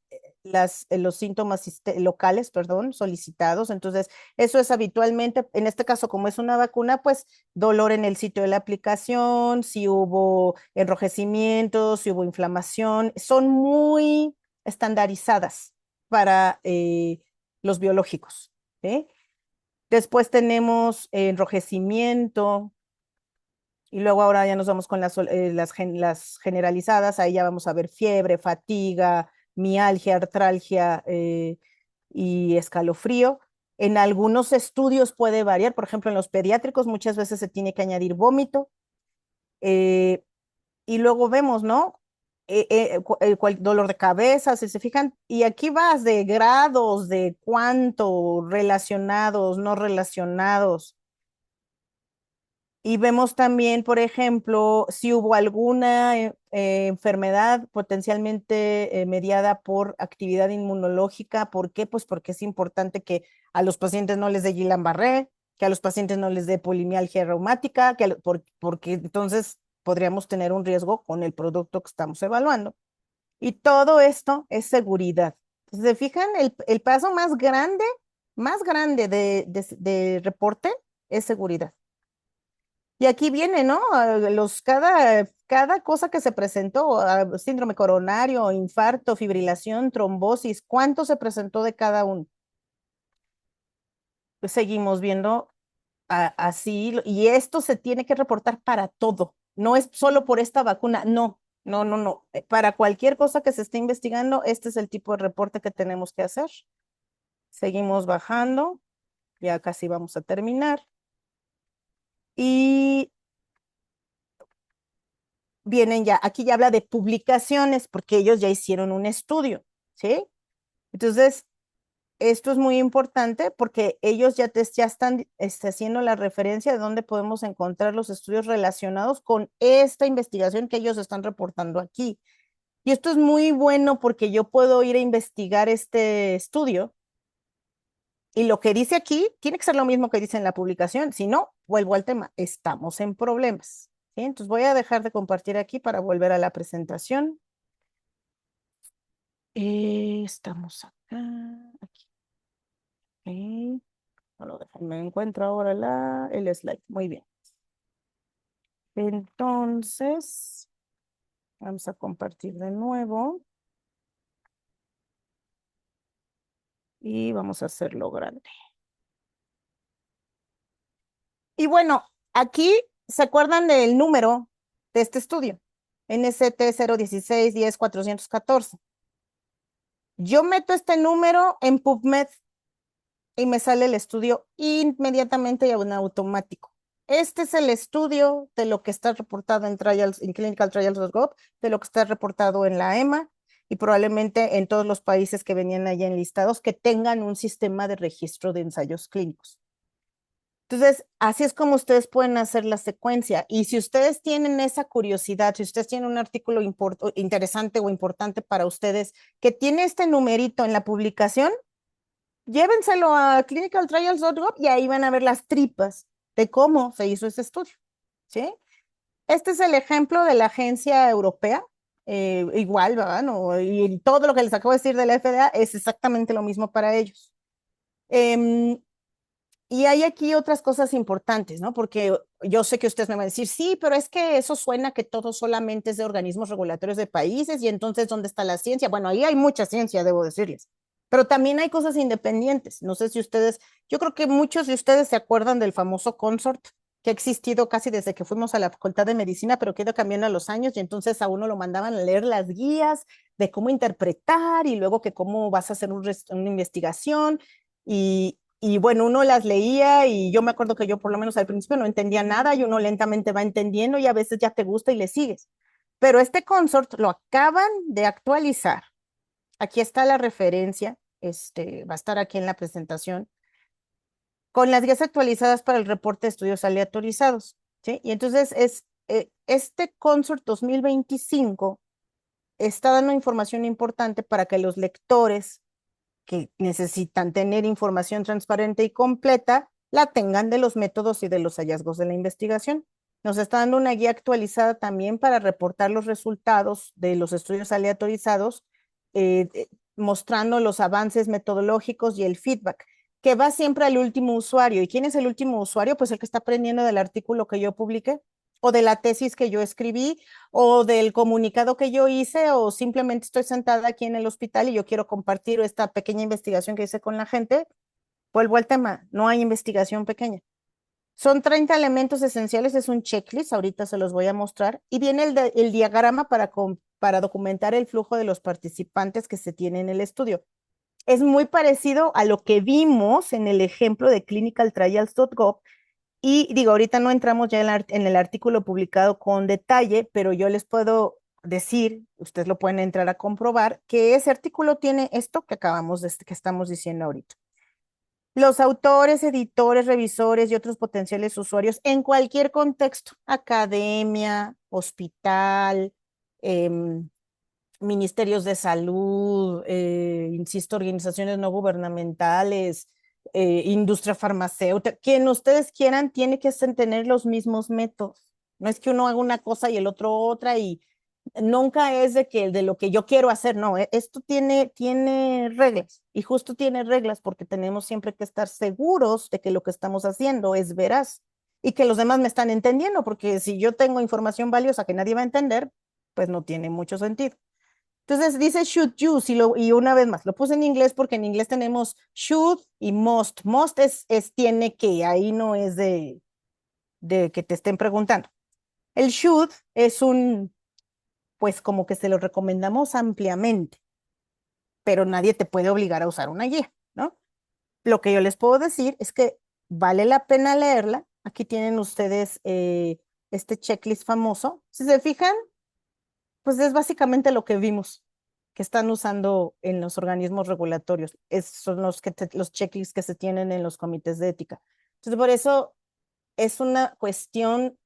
los síntomas locales, perdón, solicitados. Entonces, eso es habitualmente, en este caso, como es una vacuna, pues dolor en el sitio de la aplicación, si hubo enrojecimiento, si hubo inflamación, son muy estandarizadas para los biológicos. ¿Sí? Después tenemos enrojecimiento, y luego ahora ya nos vamos con las generalizadas, ahí ya vamos a ver fiebre, fatiga, mialgia, artralgia y escalofrío. En algunos estudios puede variar, por ejemplo, en los pediátricos muchas veces se tiene que añadir vómito. eh, y luego vemos, ¿no? Dolor de cabeza, si se fijan, y aquí vas de grados, de cuánto, relacionados, no relacionados. Y vemos también, por ejemplo, si hubo alguna enfermedad potencialmente mediada por actividad inmunológica. ¿Por qué? Pues porque es importante que a los pacientes no les dé Guillain-Barré, que a los pacientes no les dé polimialgia reumática, porque entonces podríamos tener un riesgo con el producto que estamos evaluando. Y todo esto es seguridad. Entonces, ¿se fijan? El paso más grande de reporte es seguridad. Y aquí viene, ¿no? Cada cosa que se presentó, síndrome coronario, infarto, fibrilación, trombosis, ¿cuánto se presentó de cada uno? Pues seguimos viendo así, y esto se tiene que reportar para todo, no es solo por esta vacuna, no, no, no, no. Para cualquier cosa que se esté investigando, este es el tipo de reporte que tenemos que hacer. Seguimos bajando, ya casi vamos a terminar. Y vienen ya, aquí ya habla de publicaciones, porque ellos ya hicieron un estudio, ¿sí? Entonces, esto es muy importante porque ellos ya están haciendo la referencia de dónde podemos encontrar los estudios relacionados con esta investigación que ellos están reportando aquí. Y esto es muy bueno porque yo puedo ir a investigar este estudio y lo que dice aquí tiene que ser lo mismo que dice en la publicación. Si no, vuelvo al tema, estamos en problemas. ¿Sí? Entonces voy a dejar de compartir aquí para volver a la presentación. Estamos acá, aquí. Ok. No me encuentro ahora el slide. Muy bien. Entonces, vamos a compartir de nuevo. Y vamos a hacerlo grande. Y bueno, aquí se acuerdan del número de este estudio. NST 016 10 414. Yo meto este número en PubMed y me sale el estudio inmediatamente y en automático. Este es el estudio de lo que está reportado en clinicaltrials.gov, de lo que está reportado en la EMA y probablemente en todos los países que venían allá enlistados que tengan un sistema de registro de ensayos clínicos. Entonces, así es como ustedes pueden hacer la secuencia. Y si ustedes tienen esa curiosidad, si ustedes tienen un artículo interesante o importante para ustedes que tiene este numerito en la publicación, llévenselo a clinicaltrials.gov y ahí van a ver las tripas de cómo se hizo ese estudio, ¿sí? Este es el ejemplo de la agencia europea, igual, ¿verdad? No, y todo lo que les acabo de decir de la FDA es exactamente lo mismo para ellos. Y hay aquí otras cosas importantes, ¿no? Porque yo sé que ustedes me van a decir, sí, pero es que eso suena que todo solamente es de organismos regulatorios de países y entonces, ¿dónde está la ciencia? Bueno, ahí hay mucha ciencia, debo decirles, pero también hay cosas independientes. No sé si ustedes, yo creo que muchos de ustedes se acuerdan del famoso consort que ha existido casi desde que fuimos a la Facultad de Medicina, pero que ha ido cambiando a los años y entonces a uno lo mandaban a leer las guías de cómo interpretar y luego que cómo vas a hacer una investigación y bueno, uno las leía y yo me acuerdo que yo por lo menos al principio no entendía nada y uno lentamente va entendiendo y a veces ya te gusta y le sigues. Pero este consort lo acaban de actualizar. Aquí está la referencia, va a estar aquí en la presentación, con las guías actualizadas para el reporte de estudios aleatorizados, ¿sí? Y entonces este consort 2025 está dando información importante para que los lectores que necesitan tener información transparente y completa, la tengan de los métodos y de los hallazgos de la investigación. Nos está dando una guía actualizada también para reportar los resultados de los estudios aleatorizados, mostrando los avances metodológicos y el feedback, que va siempre al último usuario. ¿Y quién es el último usuario? Pues el que está aprendiendo del artículo que yo publiqué, o de la tesis que yo escribí, o del comunicado que yo hice, o simplemente estoy sentada aquí en el hospital y yo quiero compartir esta pequeña investigación que hice con la gente. Vuelvo al tema, no hay investigación pequeña. Son 30 elementos esenciales, es un checklist, ahorita se los voy a mostrar, y viene el diagrama para documentar el flujo de los participantes que se tiene en el estudio. es muy parecido a lo que vimos en el ejemplo de clinicaltrials.gov. Y digo, ahorita no entramos ya en el artículo publicado con detalle, pero yo les puedo decir, ustedes lo pueden entrar a comprobar, que ese artículo tiene esto que que estamos diciendo ahorita. Los autores, editores, revisores y otros potenciales usuarios en cualquier contexto, academia, hospital, ministerios de salud, insisto, organizaciones no gubernamentales, industria farmacéutica, quien ustedes quieran, tiene que tener los mismos métodos. No es que uno haga una cosa y el otro otra, y nunca es de lo que yo quiero hacer, no, esto tiene reglas, y justo tiene reglas porque tenemos siempre que estar seguros de que lo que estamos haciendo es veraz y que los demás me están entendiendo, porque si yo tengo información valiosa que nadie va a entender, pues no tiene mucho sentido. Entonces dice should use y una vez más, lo puse en inglés porque en inglés tenemos should y must. Must es tiene que, ahí no es de que te estén preguntando. El should es pues como que se lo recomendamos ampliamente, pero nadie te puede obligar a usar una guía, ¿no? Lo que yo les puedo decir es que vale la pena leerla. Aquí tienen ustedes este checklist famoso. Si se fijan, pues es básicamente lo que vimos que están usando en los organismos regulatorios. Son los checklists que se tienen en los comités de ética. Entonces, por eso es una cuestión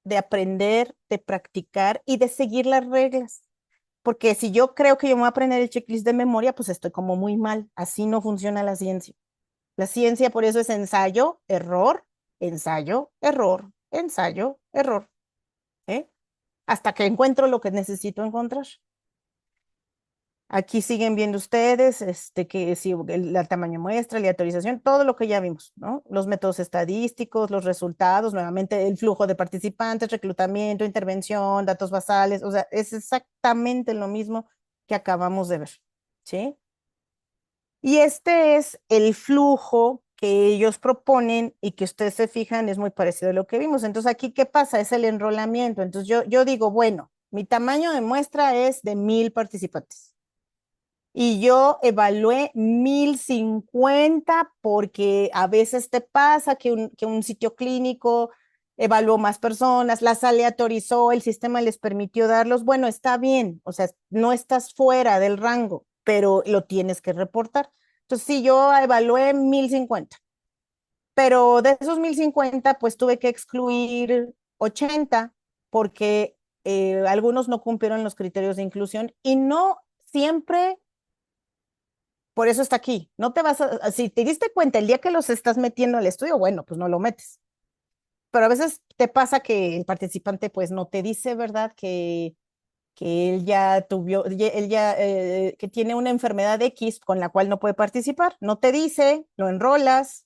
de aprender, de practicar y de seguir las reglas. Porque si yo creo que yo me voy a aprender el checklist de memoria, pues estoy como muy mal. Así no funciona la ciencia. La ciencia por eso es ensayo, error, ensayo, error, ensayo, error. ¿Eh? Hasta que encuentro lo que necesito encontrar. Aquí siguen viendo ustedes que si el tamaño muestra, aleatorización, todo lo que ya vimos, ¿no? Los métodos estadísticos, los resultados, nuevamente el flujo de participantes, reclutamiento, intervención, datos basales, o sea, es exactamente lo mismo que acabamos de ver, ¿sí? Y este es el flujo que ellos proponen y que ustedes se fijan, es muy parecido a lo que vimos. Entonces, aquí, ¿qué pasa? Es el enrolamiento. Entonces, yo digo, bueno, mi tamaño de muestra es de 1000 participantes. Y yo evalué 1050 porque a veces te pasa que un sitio clínico evaluó más personas, las aleatorizó, el sistema les permitió darlos. Bueno, está bien, o sea, no estás fuera del rango, pero lo tienes que reportar. Entonces, sí, yo evalué 1050, pero de esos 1050, pues tuve que excluir 80 porque algunos no cumplieron los criterios de inclusión y no siempre. Por eso está aquí. No te vas si te diste cuenta el día que los estás metiendo al estudio, bueno, pues no lo metes. Pero a veces te pasa que el participante pues no te dice, ¿verdad? Que él ya tuvo, que tiene una enfermedad X con la cual no puede participar. No te dice, lo enrolas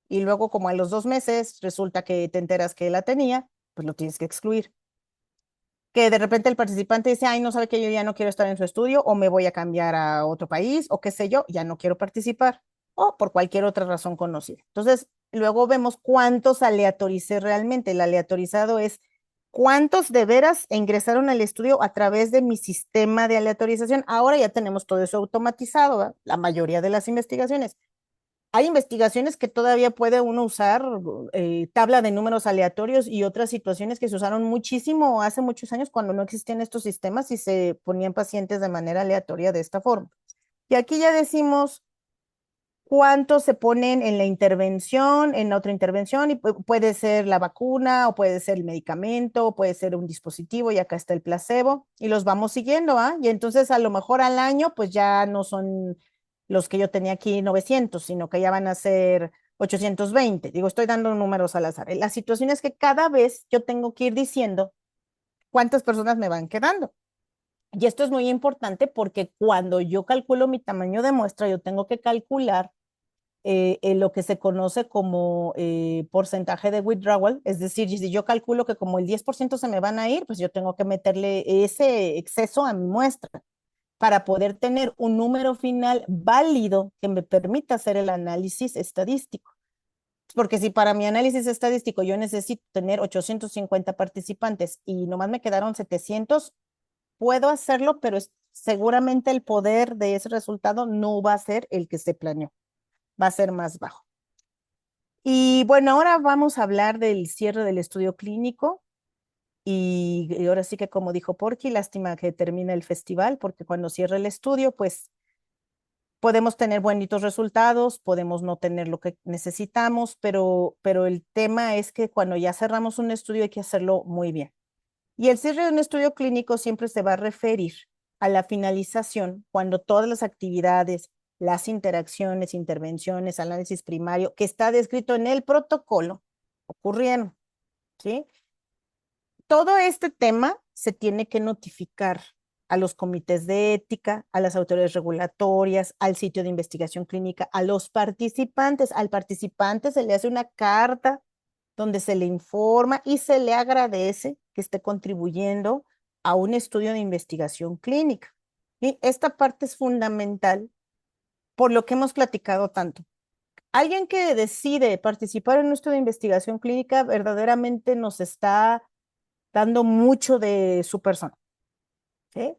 y luego como a los 2 meses resulta que te enteras que la tenía, pues lo tienes que excluir. Que de repente el participante dice, ay, no sabe que yo ya no quiero estar en su estudio o me voy a cambiar a otro país o qué sé yo, ya no quiero participar o por cualquier otra razón conocida. Entonces, luego vemos cuántos aleatoricé realmente. El aleatorizado es cuántos de veras ingresaron al estudio a través de mi sistema de aleatorización. Ahora ya tenemos todo eso automatizado, ¿verdad? La mayoría de las investigaciones. Hay investigaciones que todavía puede uno usar tabla de números aleatorios y otras situaciones que se usaron muchísimo hace muchos años cuando no existían estos sistemas y se ponían pacientes de manera aleatoria de esta forma. Y aquí ya decimos cuántos se ponen en la intervención, en la otra intervención, y puede ser la vacuna, o puede ser el medicamento, o puede ser un dispositivo, y acá está el placebo, y los vamos siguiendo, ¿ah? Y entonces a lo mejor al año, pues ya no son los que yo tenía aquí 900, sino que ya van a ser 820. Digo, estoy dando números al azar. La situación es que cada vez yo tengo que ir diciendo cuántas personas me van quedando. Y esto es muy importante porque cuando yo calculo mi tamaño de muestra, yo tengo que calcular lo que se conoce como porcentaje de withdrawal, es decir, si yo calculo que como el 10% se me van a ir, pues yo tengo que meterle ese exceso a mi muestra para poder tener un número final válido que me permita hacer el análisis estadístico. Porque si para mi análisis estadístico yo necesito tener 850 participantes y nomás me quedaron 700, puedo hacerlo, pero es seguramente el poder de ese resultado no va a ser el que se planeó, va a ser más bajo. Y bueno, ahora vamos a hablar del cierre del estudio clínico. Y ahora sí que como dijo Porky, lástima que termine el festival, porque cuando cierre el estudio, pues podemos tener bonitos resultados, podemos no tener lo que necesitamos, pero el tema es que cuando ya cerramos un estudio hay que hacerlo muy bien. Y el cierre de un estudio clínico siempre se va a referir a la finalización cuando todas las actividades, las interacciones, intervenciones, análisis primario, que está descrito en el protocolo, ocurrieron, ¿sí? Todo este tema se tiene que notificar a los comités de ética, a las autoridades regulatorias, al sitio de investigación clínica, a los participantes. Al participante se le hace una carta donde se le informa y se le agradece que esté contribuyendo a un estudio de investigación clínica. Y esta parte es fundamental por lo que hemos platicado tanto. Alguien que decide participar en un estudio de investigación clínica verdaderamente nos está dando mucho de su persona, ¿sí?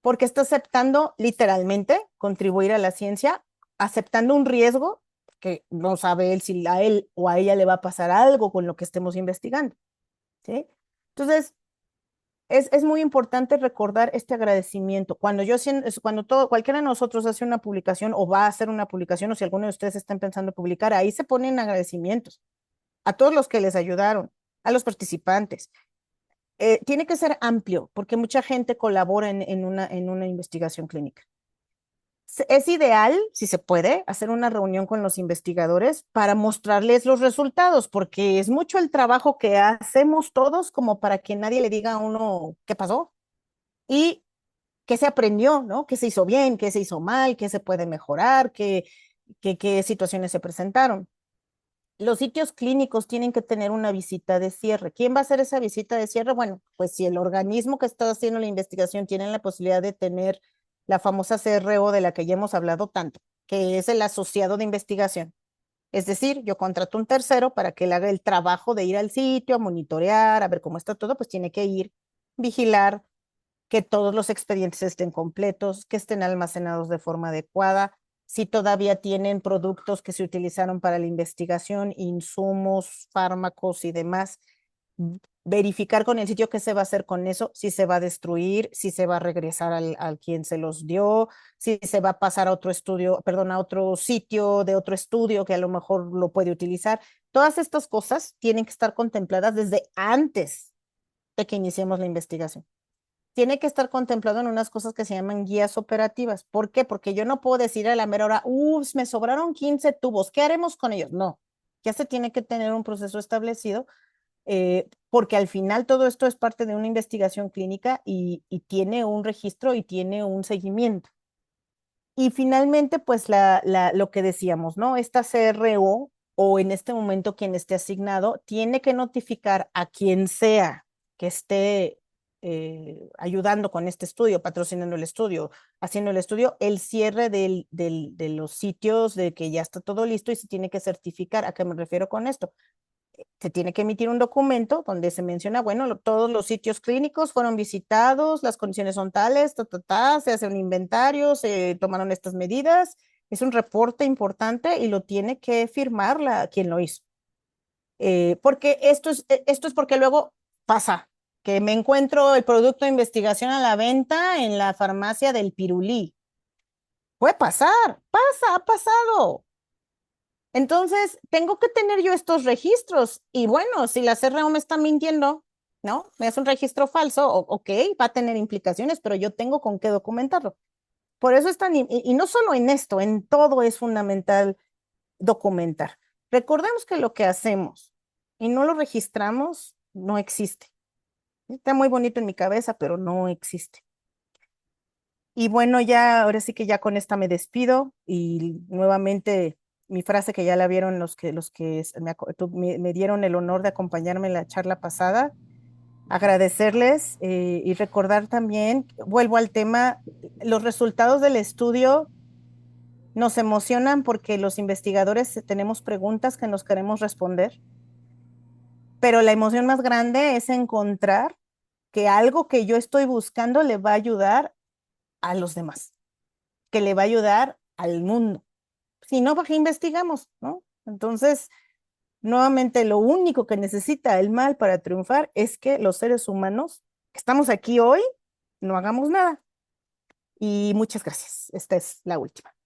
Porque está aceptando literalmente contribuir a la ciencia, aceptando un riesgo que no sabe él si a él o a ella le va a pasar algo con lo que estemos investigando, ¿sí? Entonces, es muy importante recordar este agradecimiento. Cuando cualquiera de nosotros hace una publicación o va a hacer una publicación, o si alguno de ustedes está pensando publicar, ahí se ponen agradecimientos a todos los que les ayudaron, a los participantes. Tiene que ser amplio porque mucha gente colabora en una investigación clínica. Es ideal, si se puede, hacer una reunión con los investigadores para mostrarles los resultados, porque es mucho el trabajo que hacemos todos como para que nadie le diga a uno qué pasó y qué se aprendió, ¿no? ¿Qué se hizo bien, qué se hizo mal, qué se puede mejorar, qué situaciones se presentaron? Los sitios clínicos tienen que tener una visita de cierre. ¿Quién va a hacer esa visita de cierre? Bueno, pues si el organismo que está haciendo la investigación tiene la posibilidad de tener la famosa CRO de la que ya hemos hablado tanto, que es el asociado de investigación. Es decir, yo contrato un tercero para que él haga el trabajo de ir al sitio, a monitorear, a ver cómo está todo, pues tiene que ir, vigilar que todos los expedientes estén completos, que estén almacenados de forma adecuada, si todavía tienen productos que se utilizaron para la investigación, insumos, fármacos y demás, verificar con el sitio qué se va a hacer con eso, si se va a destruir, si se va a regresar al quien se los dio, si se va a pasar a otro estudio, perdón, a otro sitio de otro estudio que a lo mejor lo puede utilizar. Todas estas cosas tienen que estar contempladas desde antes de que iniciemos la investigación. Tiene que estar contemplado en unas cosas que se llaman guías operativas. ¿Por qué? Porque yo no puedo decir a la mera hora, ups, me sobraron 15 tubos, ¿qué haremos con ellos? No, ya se tiene que tener un proceso establecido, porque al final todo esto es parte de una investigación clínica y tiene un registro y tiene un seguimiento. Y finalmente, pues lo que decíamos, ¿no? Esta CRO o en este momento quien esté asignado tiene que notificar a quien sea que esté ayudando con este estudio, patrocinando el estudio, haciendo el estudio, el cierre de los sitios de que ya está todo listo y se tiene que certificar. ¿A qué me refiero con esto? Se tiene que emitir un documento donde se menciona, bueno, todos los sitios clínicos fueron visitados, las condiciones son tales, se hace un inventario, se tomaron estas medidas, es un reporte importante y lo tiene que firmar quien lo hizo. Porque esto es porque luego pasa, que me encuentro el producto de investigación a la venta en la farmacia del Pirulí. Puede pasar, ha pasado. Entonces, tengo que tener yo estos registros. Y bueno, si la CRO me está mintiendo, ¿no? Me hace un registro falso, ok, va a tener implicaciones, pero yo tengo con qué documentarlo. Por eso es tan, y no solo en esto, en todo es fundamental documentar. Recordemos que lo que hacemos y no lo registramos, no existe. Está muy bonito en mi cabeza, pero no existe. Y bueno, ya, ahora sí que ya con esta me despido y nuevamente mi frase que ya la vieron los que me dieron el honor de acompañarme en la charla pasada, agradecerles y recordar también, vuelvo al tema, los resultados del estudio nos emocionan porque los investigadores tenemos preguntas que nos queremos responder, pero la emoción más grande es encontrar que algo que yo estoy buscando le va a ayudar a los demás, que le va a ayudar al mundo. Si no, ¿para qué investigamos, no? Entonces, nuevamente, lo único que necesita el mal para triunfar es que los seres humanos que estamos aquí hoy no hagamos nada. Y muchas gracias. Esta es la última.